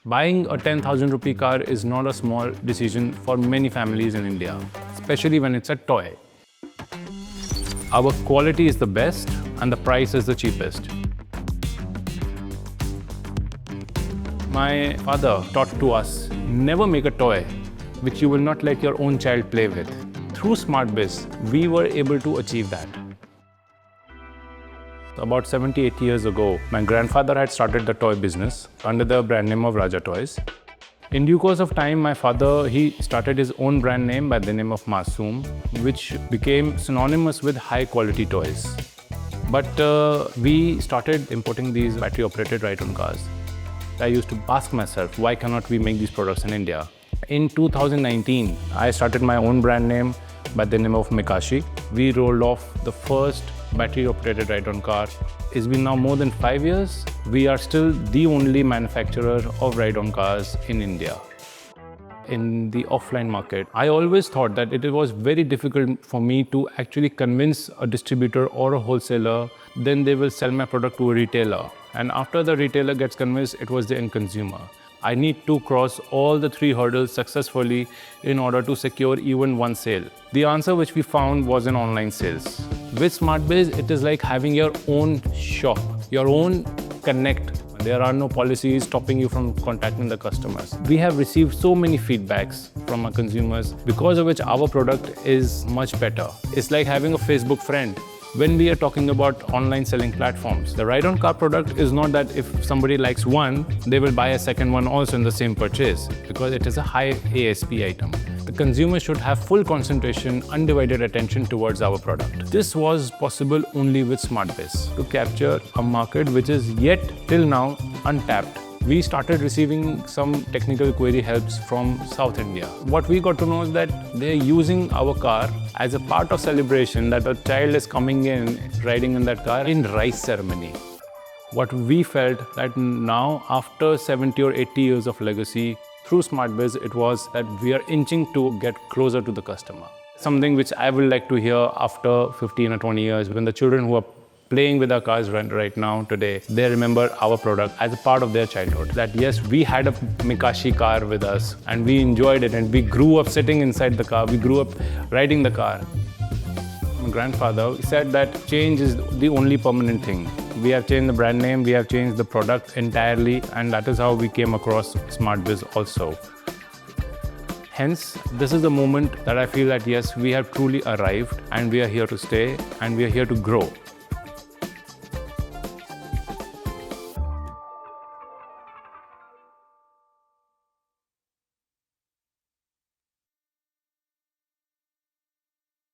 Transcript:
Buying a 10,000 rupee car is not a small decision for many families in India, especially when it's a toy. Our quality is the best and the price is the cheapest. My father taught to us, never make a toy which you will not let your own child play with. Through SmartBiz, we were able to achieve that. About 78 years ago, my grandfather had started the toy business under the brand name of Raja Toys. In due course of time, my father, he started his own brand name by the name of Masoom, which became synonymous with high quality toys. But we started importing these battery operated ride-on cars. I used to ask myself, why cannot we make these products in India? In 2019, I started my own brand name by the name of Mekashi. We rolled off the first battery-operated ride-on car. It's been now more than 5 years. We are still the only manufacturer of ride-on cars in India. In the offline market, I always thought that it was very difficult for me to actually convince a distributor or a wholesaler, then they will sell my product to a retailer. And after the retailer gets convinced, it was the end consumer. I need to cross all the 3 hurdles successfully in order to secure even one sale. The answer which we found was in online sales. With SmartBiz, it is like having your own shop, your own connect. There are no policies stopping you from contacting the customers. We have received so many feedbacks from our consumers, because of which our product is much better. It's like having a Facebook friend. When we are talking about online selling platforms, the ride-on car product is not that if somebody likes one, they will buy a second one also in the same purchase, because it is a high ASP item. The consumer should have full concentration, undivided attention towards our product. This was possible only with SmartBiz to capture a market which is yet till now untapped. We started receiving some technical query helps from South India. What we got to know is that they're using our car as a part of celebration, that a child is coming in, riding in that car in rice ceremony. What we felt that now, after 70 or 80 years of legacy, through SmartBiz, it was that we are inching to get closer to the customer. Something which I would like to hear after 15 or 20 years, when the children who are playing with our cars right now, today, they remember our product as a part of their childhood. That yes, we had a Mekashi car with us and we enjoyed it and we grew up sitting inside the car, we grew up riding the car. My grandfather said that change is the only permanent thing. We have changed the brand name, we have changed the product entirely, and that is how we came across SmartBiz also. Hence, this is the moment that I feel that yes, we have truly arrived and we are here to stay and we are here to grow.